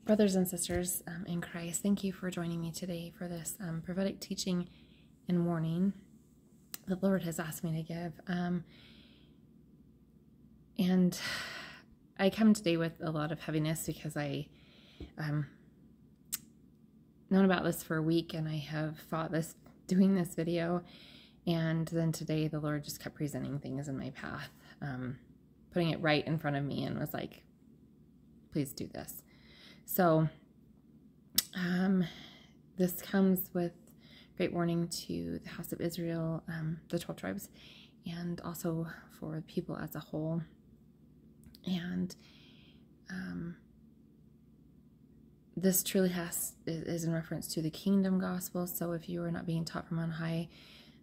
Brothers and sisters in Christ, thank you for joining me today for this prophetic teaching and warning the Lord has asked me to give. And I come today with a lot of heaviness because I known about this for a week and I have fought doing this video, and then today the Lord just kept presenting things in my path, putting it right in front of me and was like, please do this. So this comes with great warning to the house of Israel, the 12 tribes, and also for people as a whole. And this truly is in reference to the kingdom gospel. So if you are not being taught from on high,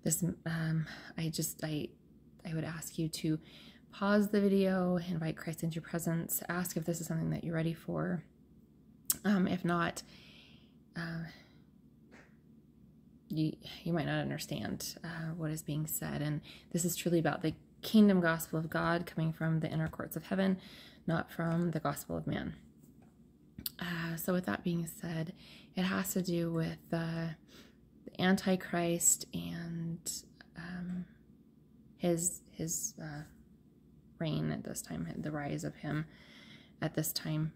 this I would ask you to pause the video, invite Christ into your presence, ask if this is something that you're ready for. If not, you might not understand what is being said. And this is truly about the kingdom gospel of God coming from the inner courts of heaven, not from the gospel of man. So with that being said, it has to do with the antichrist and his reign at this time, the rise of him at this time.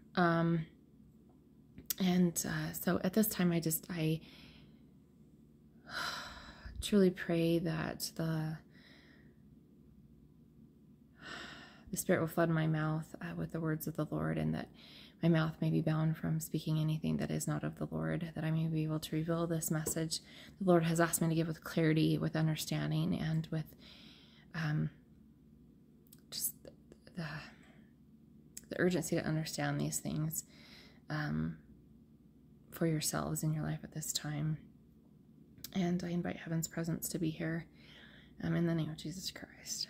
So at this time, I truly pray that the Spirit will flood my mouth with the words of the Lord, and that my mouth may be bound from speaking anything that is not of the Lord, that I may be able to reveal this message the Lord has asked me to give with clarity, with understanding, and with just the urgency to understand these things for yourselves in your life at this time. And I invite heaven's presence to be here in the name of Jesus Christ.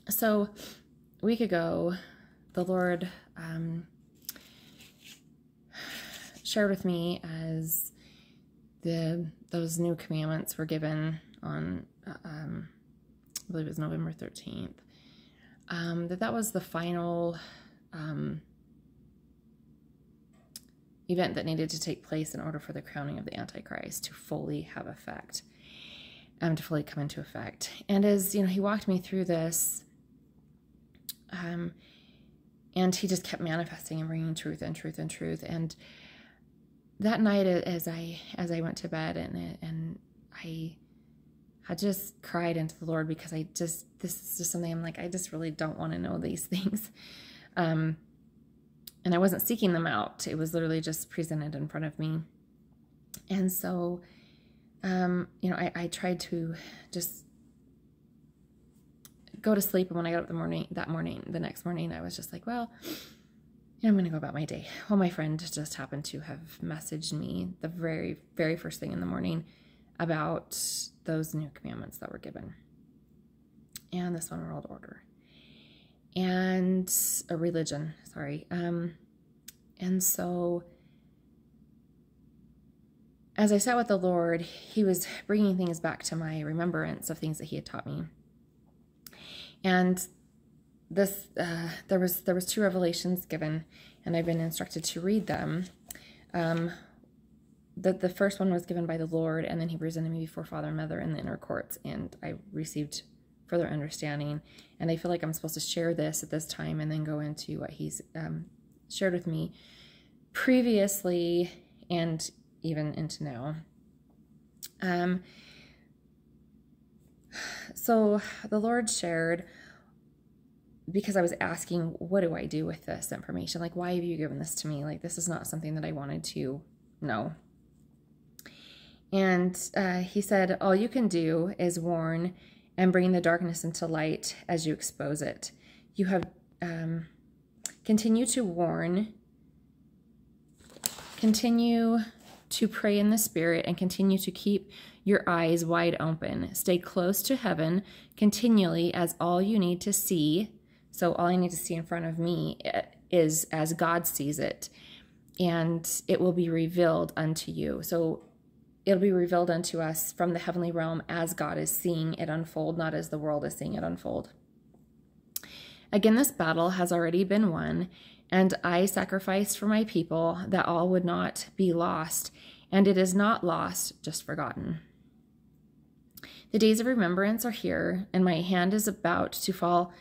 So a week ago, the Lord shared with me as those new commandments were given on, I believe it was November 13th, that was the final event that needed to take place in order for the crowning of the Antichrist to fully have effect, to fully come into effect. And as he walked me through this, and he just kept manifesting and bringing truth and truth and truth. And that night, as I went to bed, and I had just cried into the Lord, because this is just something I'm like, I just really don't want to know these things. And I wasn't seeking them out. It was literally just presented in front of me. And so, I tried to just go to sleep. And when I got up the next morning, I was just like, well, I'm going to go about my day. Well, my friend just happened to have messaged me the very, very first thing in the morning about those new commandments that were given. And this one, world order. And a religion, sorry. And so as I sat with the Lord, he was bringing things back to my remembrance of things that he had taught me. And this, there was two revelations given, and I've been instructed to read them. The first one was given by the Lord, and then he presented me before Father and Mother in the inner courts, and I received further understanding. And I feel like I'm supposed to share this at this time and then go into what he's shared with me previously and even into now. So the Lord shared, because I was asking, what do I do with this information? Like, why have you given this to me? Like, this is not something that I wanted to know. And he said, all you can do is warn and bring the darkness into light as you expose it. You have continue to warn, continue to pray in the Spirit, and continue to keep your eyes wide open. Stay close to heaven continually, as all you need to see. So all I need to see in front of me is as God sees it, and it will be revealed unto you. So it'll be revealed unto us from the heavenly realm as God is seeing it unfold, not as the world is seeing it unfold. Again, this battle has already been won, and I sacrificed for my people that all would not be lost, and it is not lost, just forgotten. The days of remembrance are here, and my hand is about to fall,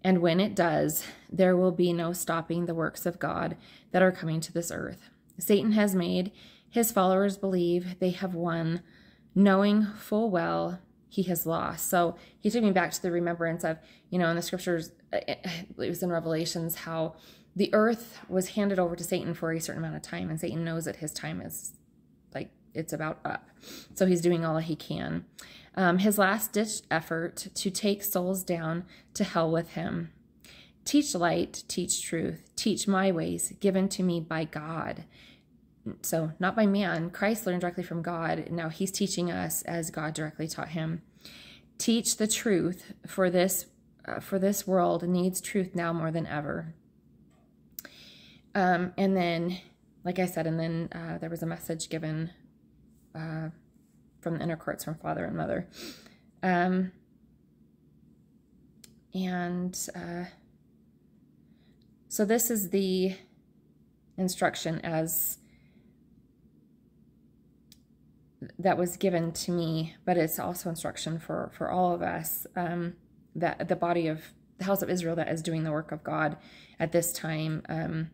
and when it does, there will be no stopping the works of God that are coming to this earth. Satan has made his followers believe they have won, knowing full well he has lost. So he took me back to the remembrance of, in the scriptures, it was in Revelations, how the earth was handed over to Satan for a certain amount of time, and Satan knows that his time is it's about up. So he's doing all he can. His last-ditch effort to take souls down to hell with him. Teach light, teach truth, teach my ways given to me by God. So not by man. Christ learned directly from God. Now he's teaching us as God directly taught him. Teach the truth, for this world needs truth now more than ever. And then, like I said, there was a message given from the inner courts from Father and Mother. So this is the instruction that was given to me, but it's also instruction for all of us, that the body of the house of Israel that is doing the work of God at this time.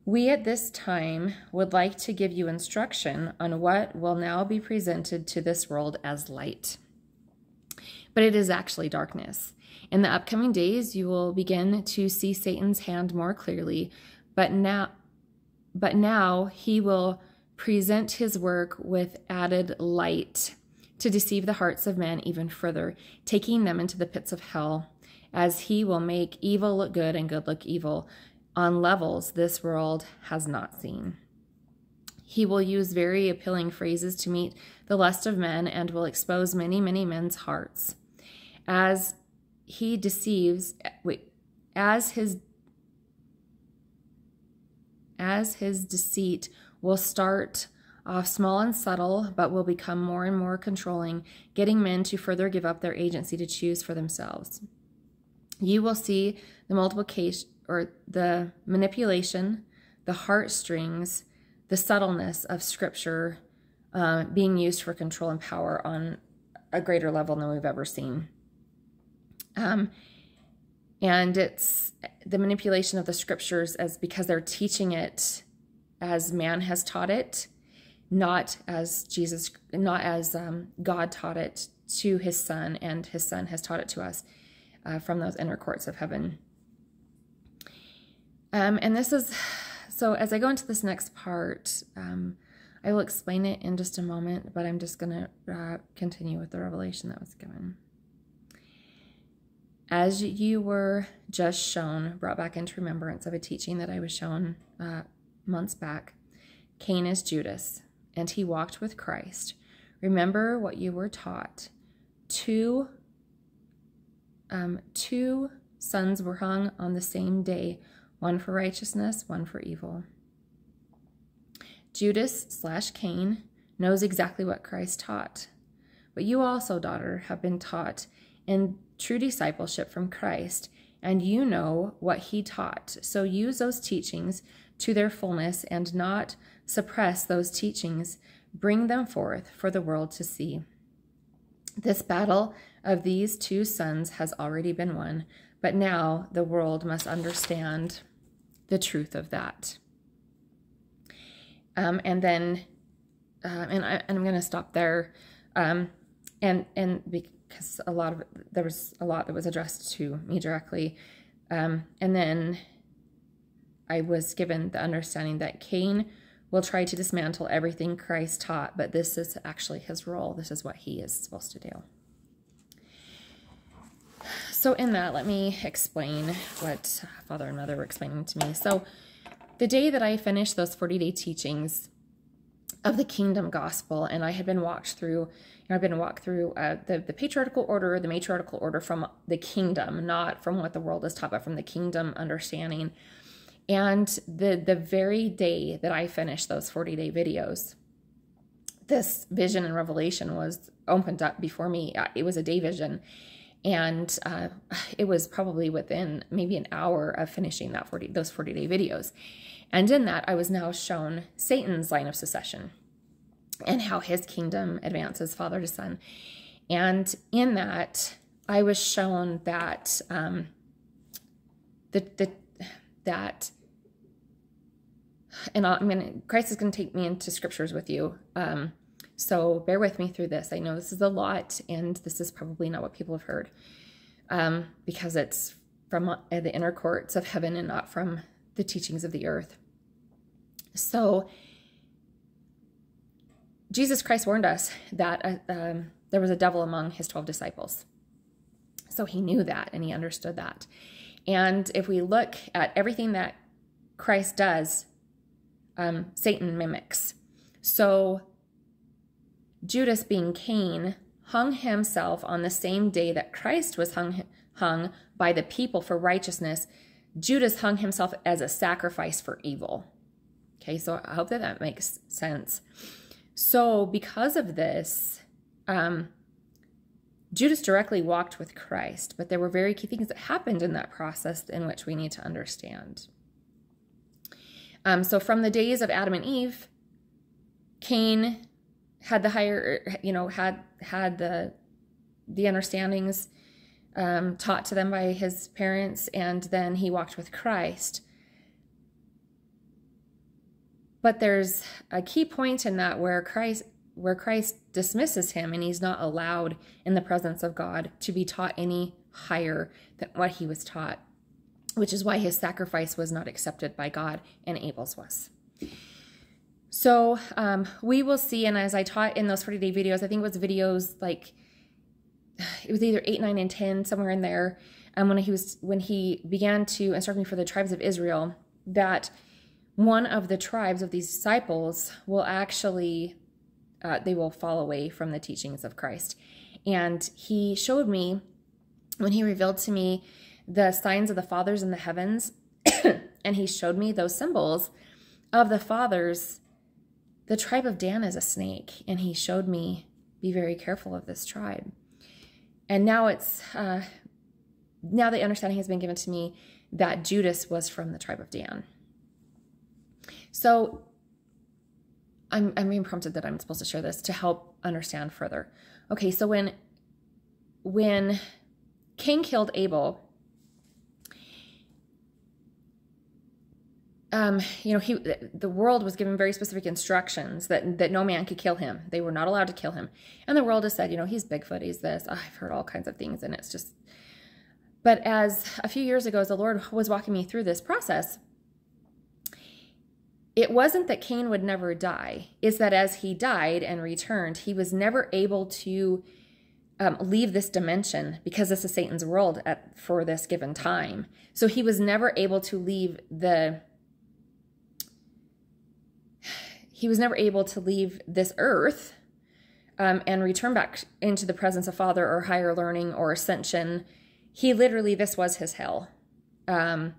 We at this time would like to give you instruction on what will now be presented to this world as light. But it is actually darkness. In the upcoming days, you will begin to see Satan's hand more clearly, but now he will present his work with added light to deceive the hearts of men even further, taking them into the pits of hell, as he will make evil look good and good look evil on levels this world has not seen. He will use very appealing phrases to meet the lust of men and will expose many, many men's hearts. As his deceit will start off small and subtle, but will become more and more controlling, getting men to further give up their agency to choose for themselves. You will see the multiplication or the manipulation, the heartstrings, the subtleness of Scripture being used for control and power on a greater level than we've ever seen. And it's the manipulation of the Scriptures as because they're teaching it as man has taught it, not as God taught it to his Son, and his Son has taught it to us from those inner courts of heaven. And this is, so as I go into this next part, I will explain it in just a moment, but I'm just going to continue with the revelation that was given. As you were just shown, brought back into remembrance of a teaching that I was shown months back, Cain is Judas, and he walked with Christ. Remember what you were taught. Two sons were hung on the same day, one for righteousness, one for evil. Judas/Cain knows exactly what Christ taught. But you also, daughter, have been taught in true discipleship from Christ, and you know what he taught. So use those teachings to their fullness and not suppress those teachings. Bring them forth for the world to see. This battle of these two sons has already been won, but now the world must understand the truth of that. And I'm going to stop there, and because there was a lot that was addressed to me directly, and then I was given the understanding that Cain will try to dismantle everything Christ taught, but this is actually his role. This is what he is supposed to do. So in that, let me explain what Father and Mother were explaining to me. So the day that I finished those 40-day teachings of the kingdom gospel, and I had been walked through, the patriarchal order, the matriarchal order from the kingdom, not from what the world is taught, but from the kingdom understanding. And the very day that I finished those 40-day videos, this vision and revelation was opened up before me. It was a day vision. And it was probably within maybe an hour of finishing those 40-day videos. And in that, I was now shown Satan's line of succession and how his kingdom advances father to son. And in that, I was shown that Christ is going to take me into scriptures with you. So bear with me through this. I know this is a lot, and this is probably not what people have heard, because it's from the inner courts of heaven and not from the teachings of the earth. So Jesus Christ warned us that there was a devil among his 12 disciples. So he knew that, and he understood that. And if we look at everything that Christ does, Satan mimics. So Judas, being Cain, hung himself on the same day that Christ was hung by the people for righteousness. Judas hung himself as a sacrifice for evil. Okay, so I hope that makes sense. So because of this, Judas directly walked with Christ, but there were very key things that happened in that process in which we need to understand. So from the days of Adam and Eve, Cain had the higher, had the understandings taught to them by his parents, and then he walked with Christ. But there's a key point in that where Christ dismisses him, and he's not allowed in the presence of God to be taught any higher than what he was taught, which is why his sacrifice was not accepted by God and Abel's was. So we will see, and as I taught in those 40-day videos, I think it was videos like, it was either 8, 9, and 10, somewhere in there, when he began to instruct me for the tribes of Israel, that one of the tribes of these disciples will actually, they will fall away from the teachings of Christ. And he showed me, when he revealed to me the signs of the fathers in the heavens, and he showed me those symbols of the fathers. The tribe of Dan is a snake, and he showed me, be very careful of this tribe. And now now the understanding has been given to me that Judas was from the tribe of Dan. So I'm being prompted that I'm supposed to share this to help understand further. Okay, so when Cain killed Abel, the world was given very specific instructions that no man could kill him. They were not allowed to kill him. And the world has said, he's Bigfoot, he's this. I've heard all kinds of things, and it's just... But as a few years ago, as the Lord was walking me through this process, it wasn't that Cain would never die. It's that as he died and returned, he was never able to leave this dimension, because this is Satan's world for this given time. So he was never able to leave this earth and return back into the presence of Father or higher learning or ascension. This was his hell. And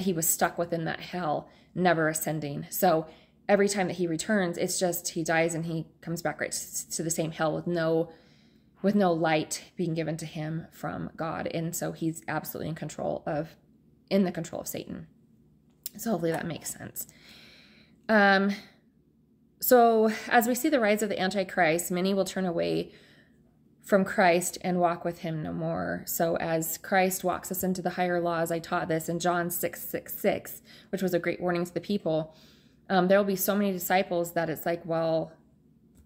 he was stuck within that hell, never ascending. So every time that he returns, it's just he dies and he comes back right to the same hell with no light being given to him from God. And so he's absolutely in the control of Satan. So hopefully that makes sense. So as we see the rise of the Antichrist, many will turn away from Christ and walk with him no more. So as Christ walks us into the higher laws, I taught this in John 6:6, which was a great warning to the people. There will be so many disciples that it's like, well,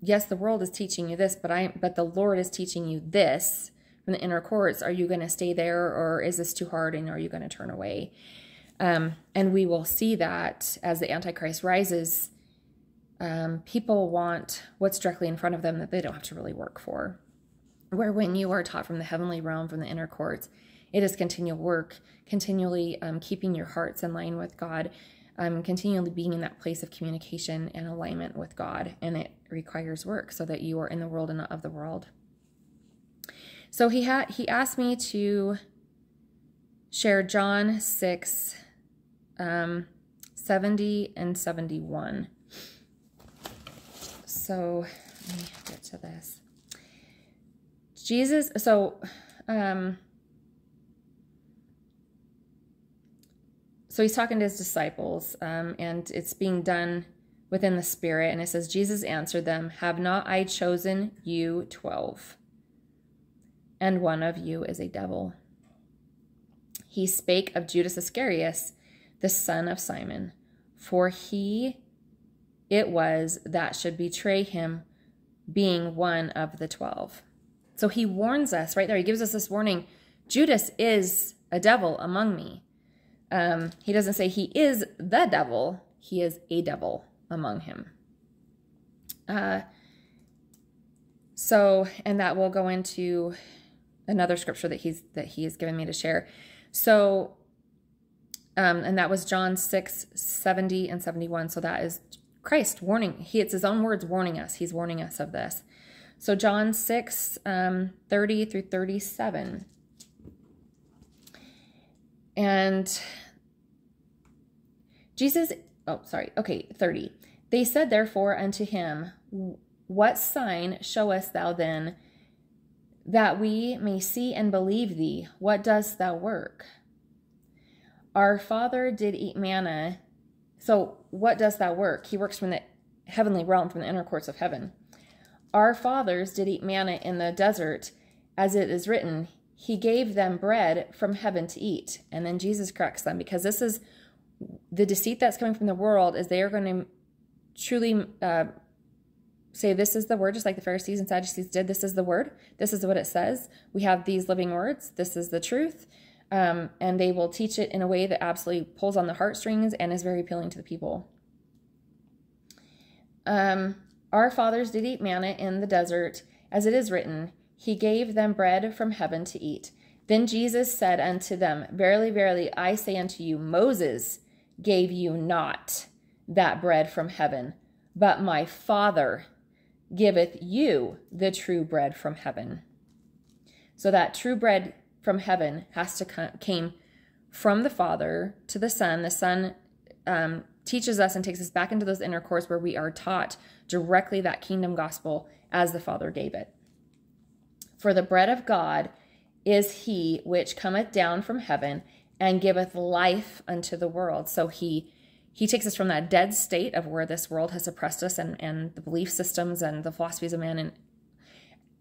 yes, the world is teaching you this, but the Lord is teaching you this from the inner courts. Are you going to stay there, or is this too hard, and are you going to turn away? And we will see that as the Antichrist rises, people want what's directly in front of them that they don't have to really work for. Where when you are taught from the heavenly realm, from the inner courts, it is continual work, continually keeping your hearts in line with God, continually being in that place of communication and alignment with God. And it requires work so that you are in the world and not of the world. So he asked me to share John 6, 70 and 71. So let me get to this. so he's talking to his disciples, and it's being done within the Spirit. And it says, Jesus answered them, have not I chosen you 12? And one of you is a devil. He spake of Judas Iscariot, the son of Simon, for he it was that should betray him, being one of the 12. So he warns us right there. He gives us this warning. Judas is a devil among me. He doesn't say he is the devil. He is a devil among him. So, and that will go into another scripture that he has given me to share. So, and that was John 6:70 and 71. So that is Christ warning. It's his own words warning us. He's warning us of this. So John 6:30 through 37. And Jesus, 30. They said therefore unto him, what sign showest thou then, that we may see and believe thee? What dost thou work? Our father did eat manna. So what does thou work? He works from the heavenly realm, from the inner courts of heaven. Our fathers did eat manna in the desert, as it is written, he gave them bread from heaven to eat. And then Jesus corrects them, because this is the deceit that's coming from the world, is they are going to truly say, this is the word, just like the Pharisees and Sadducees did. This is the word. This is what it says. We have these living words. This is the truth. And they will teach it in a way that absolutely pulls on the heartstrings and is very appealing to the people. Our fathers did eat manna in the desert, as it is written, he gave them bread from heaven to eat. Then Jesus said unto them, verily, verily, I say unto you, Moses gave you not that bread from heaven, but my Father giveth you the true bread from heaven. So that true bread from heaven has to came from the Father to the Son. The Son teaches us and takes us back into those inner courts where we are taught directly that kingdom gospel as the Father gave it. For the bread of God is he which cometh down from heaven and giveth life unto the world. So he takes us from that dead state of where this world has oppressed us and the belief systems and the philosophies of man,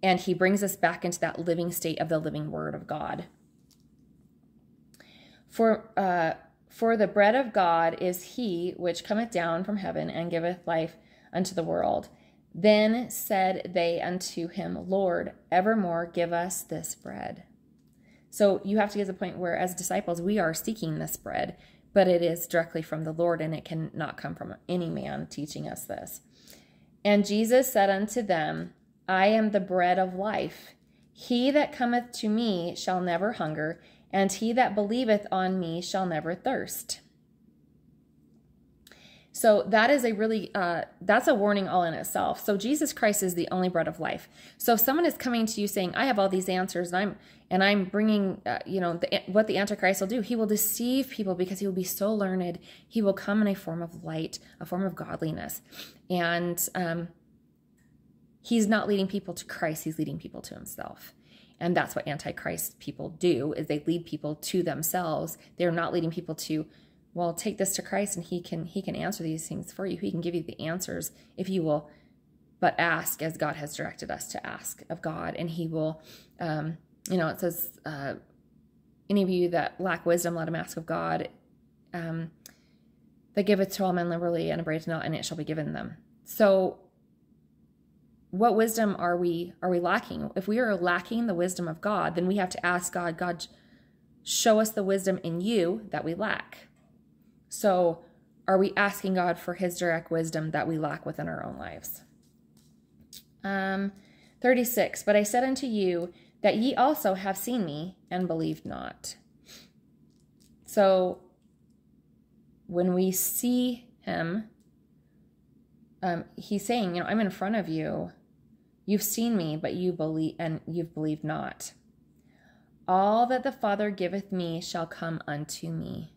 and he brings us back into that living state of the living word of God. For the bread of God is he which cometh down from heaven and giveth life unto the world. Then said they unto him, Lord, evermore give us this bread. So you have to get to the point where, as disciples, we are seeking this bread, but it is directly from the Lord, and it cannot come from any man teaching us this. And Jesus said unto them, I am the bread of life. He that cometh to me shall never hunger, and he that believeth on me shall never thirst. So that is a really, that's a warning all in itself. So Jesus Christ is the only bread of life. So if someone is coming to you saying, I have all these answers, and I'm bringing, what the antichrist will do, he will deceive people because he will be so learned. He will come in a form of light, a form of godliness. And he's not leading people to Christ. He's leading people to himself. And that's what antichrist people do, is they lead people to themselves. They're not leading people to, well, take this to Christ and he can answer these things for you. He can give you the answers if you will but ask as God has directed us to ask of God. And he will, it says, any of you that lack wisdom, let him ask of God, that giveth to all men liberally and upbraideth not, and it shall be given them. So what wisdom are we lacking? If we are lacking the wisdom of God, then we have to ask God, God, show us the wisdom in you that we lack. So are we asking God for his direct wisdom that we lack within our own lives? 36, but I said unto you that ye also have seen me and believed not. So when we see him, he's saying, I'm in front of you. You've seen me, but you've believed not. All that the Father giveth me shall come unto me.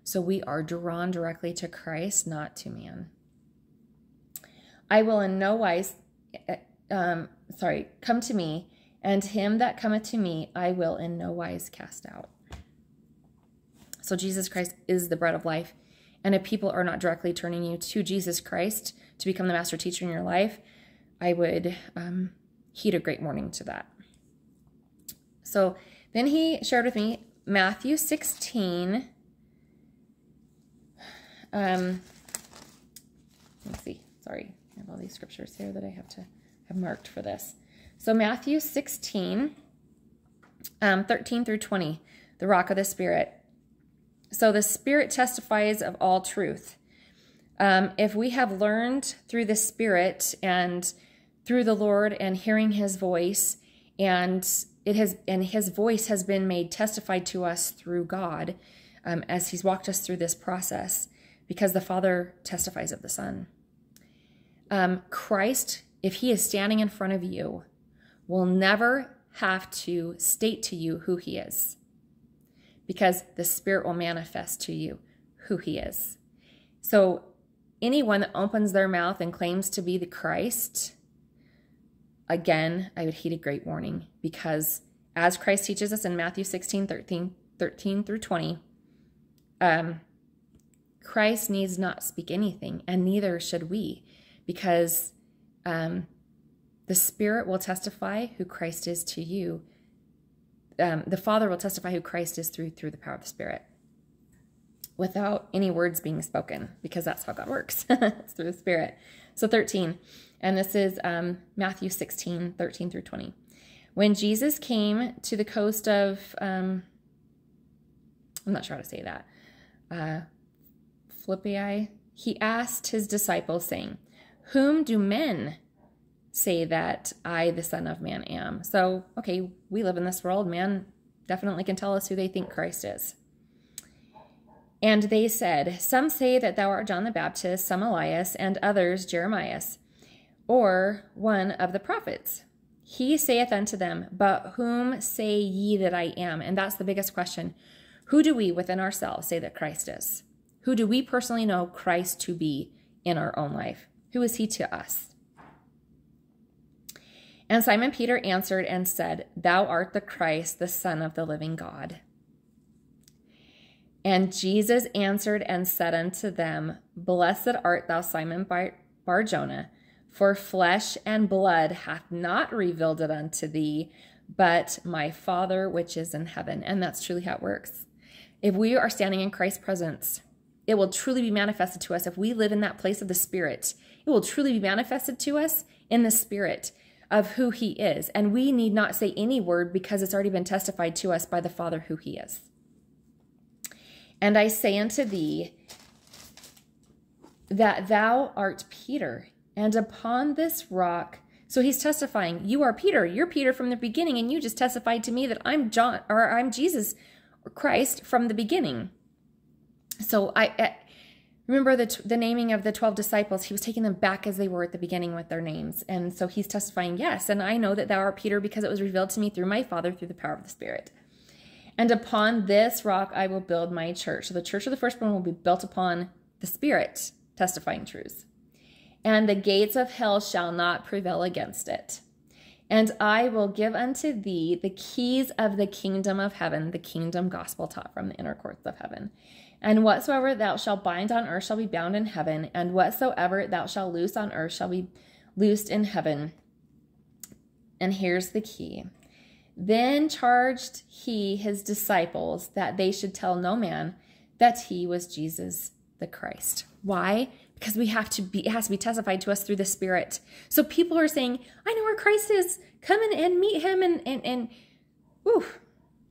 So we are drawn directly to Christ, not to man. I will in no wise, come to me, and him that cometh to me I will in no wise cast out. So Jesus Christ is the bread of life. And if people are not directly turning you to Jesus Christ to become the master teacher in your life, I would heed a great warning to that. So then he shared with me Matthew 16. Let's see. Sorry. I have all these scriptures here that I have to have marked for this. So Matthew 16, 13 through 20, the rock of the Spirit. So the Spirit testifies of all truth. If we have learned through the Spirit and through the Lord and hearing his voice, and his voice has been made testified to us through God, as he's walked us through this process, because the Father testifies of the Son. Christ, if he is standing in front of you, will never have to state to you who he is, because the Spirit will manifest to you who he is. So anyone that opens their mouth and claims to be the Christ, again, I would heed a great warning, because as Christ teaches us in Matthew 16, 13 through 20, Christ needs not speak anything, and neither should we, because the Spirit will testify who Christ is to you. The Father will testify who Christ is through the power of the Spirit, without any words being spoken, because that's how God works. It's through the Spirit. So 13, and this is Matthew 16, 13 through 20. When Jesus came to the coast of, I'm not sure how to say that, Philippi, he asked his disciples, saying, whom do men say that I, the Son of Man, am? So, okay, we live in this world. Man definitely can tell us who they think Christ is. And they said, some say that thou art John the Baptist, some Elias, and others Jeremiah, or one of the prophets. He saith unto them, but whom say ye that I am? And that's the biggest question. Who do we within ourselves say that Christ is? Who do we personally know Christ to be in our own life? Who is he to us? And Simon Peter answered and said, thou art the Christ, the Son of the living God. And Jesus answered and said unto them, blessed art thou, Simon Bar-Jonah, for flesh and blood hath not revealed it unto thee, but my Father which is in heaven. And that's truly how it works. If we are standing in Christ's presence, it will truly be manifested to us. If we live in that place of the Spirit, it will truly be manifested to us in the Spirit of who he is. And we need not say any word, because it's already been testified to us by the Father who he is. And I say unto thee that thou art Peter, and upon this rock, so he's testifying, you are Peter, you're Peter from the beginning, and you just testified to me that I'm John, or I'm Jesus or Christ from the beginning. So I remember the naming of the 12 disciples. He was taking them back as they were at the beginning with their names. And so he's testifying, yes, and I know that thou art Peter, because it was revealed to me through my Father, through the power of the Spirit. And upon this rock I will build my church. So the church of the firstborn will be built upon the Spirit, testifying truths. And the gates of hell shall not prevail against it. And I will give unto thee the keys of the kingdom of heaven, the kingdom gospel taught from the inner courts of heaven. And whatsoever thou shalt bind on earth shall be bound in heaven, and whatsoever thou shalt loose on earth shall be loosed in heaven. And here's the key. Then charged he his disciples that they should tell no man that he was Jesus the Christ. Why? Because it has to be testified to us through the Spirit. So people are saying, I know where Christ is. Come in and meet him. And oof,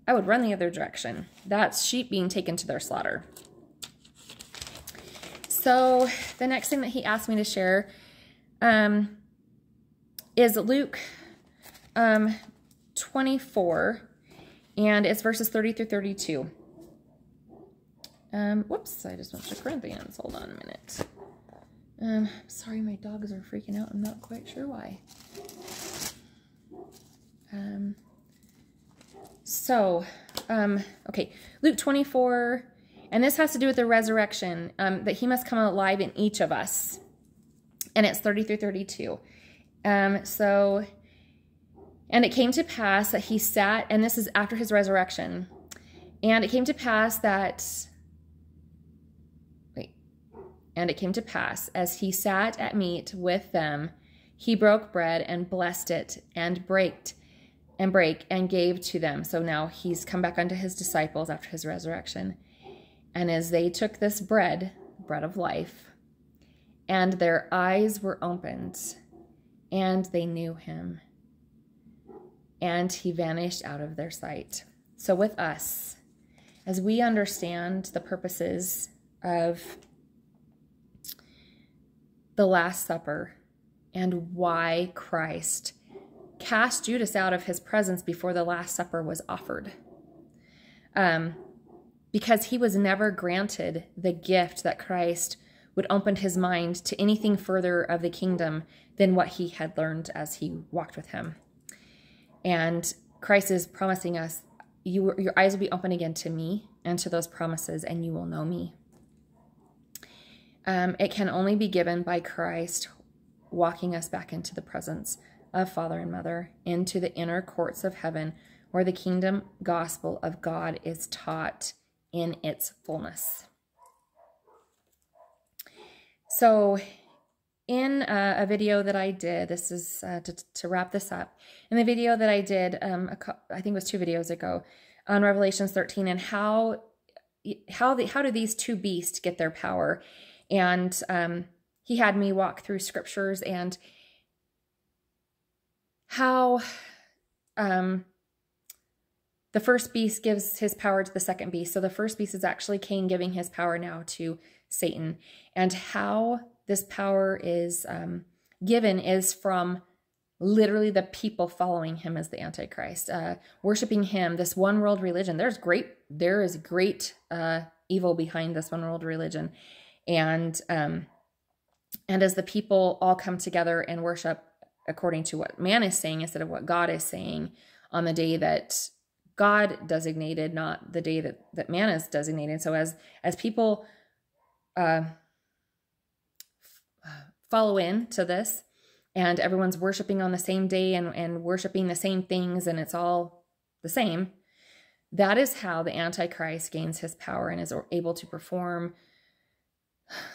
I would run the other direction. That's sheep being taken to their slaughter. So the next thing that he asked me to share is Luke 24, and it's verses 30 through 32. Whoops, I just went to Corinthians. Hold on a minute. Sorry, my dogs are freaking out. I'm not quite sure why. Okay, Luke 24, and this has to do with the resurrection, that he must come alive in each of us. And it's 30 through 32. And And it came to pass that he sat, and this is after his resurrection. And it came to pass that, and it came to pass as he sat at meat with them, he broke bread and blessed it and brake and gave to them. So now he's come back unto his disciples after his resurrection. And as they took this bread of life, and their eyes were opened, and they knew him, and he vanished out of their sight. So with us, as we understand the purposes of the Last Supper and why Christ cast Judas out of his presence before the Last Supper was offered, because he was never granted the gift that Christ would open his mind to anything further of the kingdom than what he had learned as he walked with him. And Christ is promising us, your eyes will be open again to me and to those promises, and you will know me. It can only be given by Christ walking us back into the presence of Father and Mother, into the inner courts of heaven, where the kingdom gospel of God is taught in its fullness. So in a video that I did, this is to wrap this up, in the video that I did, I think it was 2 videos ago, on Revelations 13, and how do these 2 beasts get their power? And he had me walk through scriptures and how the first beast gives his power to the second beast. So the first beast is actually Cain giving his power now to Satan, and how this power is given is from literally the people following him as the Antichrist, worshiping him, this one world religion. There is great evil behind this one world religion. And as the people all come together and worship according to what man is saying instead of what God is saying on the day that God designated, not the day that man is designated. So as people follow into this, and everyone's worshiping on the same day and worshiping the same things, and it's all the same, that is how the Antichrist gains his power and is able to perform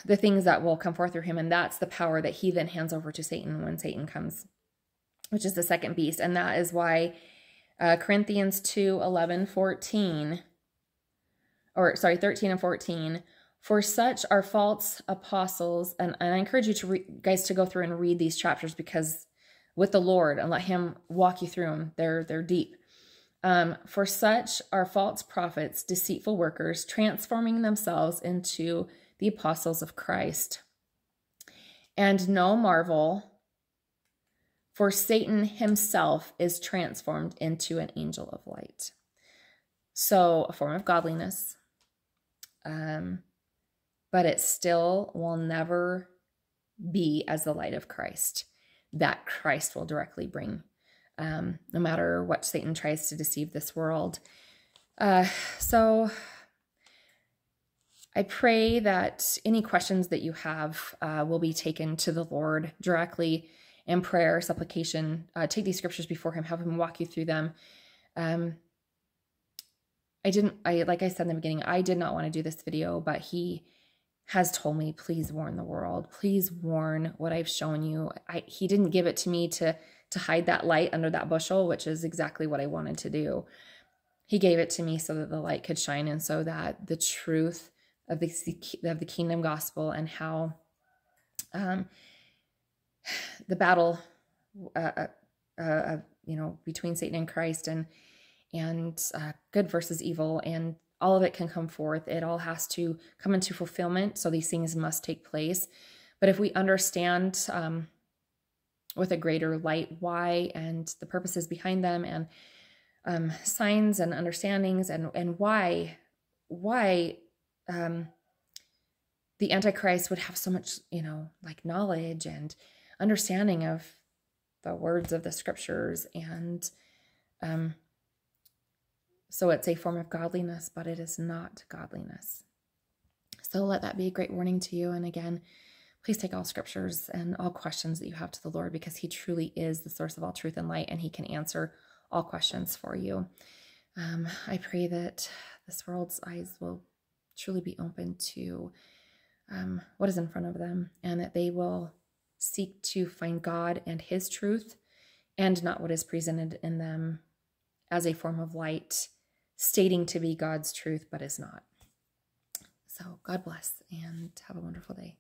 the things that will come forth through him. And that's the power that he then hands over to Satan when Satan comes, which is the second beast. And that is why Corinthians 2, 11, 14, 13 and 14, for such are false apostles. And I encourage you guys to go through and read these chapters, because with the Lord, and let him walk you through them. They're deep. For such are false prophets, deceitful workers, transforming themselves into the apostles of Christ. And no marvel, for Satan himself is transformed into an angel of light. So a form of godliness, but it still will never be as the light of Christ that Christ will directly bring, no matter what Satan tries to deceive this world. So I pray that any questions that you have will be taken to the Lord directly in prayer, supplication. Take these scriptures before him, have him walk you through them. Like I said in the beginning, I did not want to do this video, but he has told me, please warn the world. Please warn what I've shown you. He didn't give it to me to hide that light under that bushel, which is exactly what I wanted to do. He gave it to me so that the light could shine, and so that the truth of the kingdom gospel and how the battle between Satan and Christ and good versus evil, and all of it can come forth. It all has to come into fulfillment, so these things must take place. But if we understand with a greater light why and the purposes behind them, and signs and understandings, and why the Antichrist would have so much, knowledge and understanding of the words of the scriptures. And so it's a form of godliness, but it is not godliness. So let that be a great warning to you. And again, please take all scriptures and all questions that you have to the Lord, because he truly is the source of all truth and light, and he can answer all questions for you. I pray that this world's eyes will truly be open to what is in front of them, and that they will seek to find God and his truth, and not what is presented in them as a form of light, stating to be God's truth, but is not. So God bless, and have a wonderful day.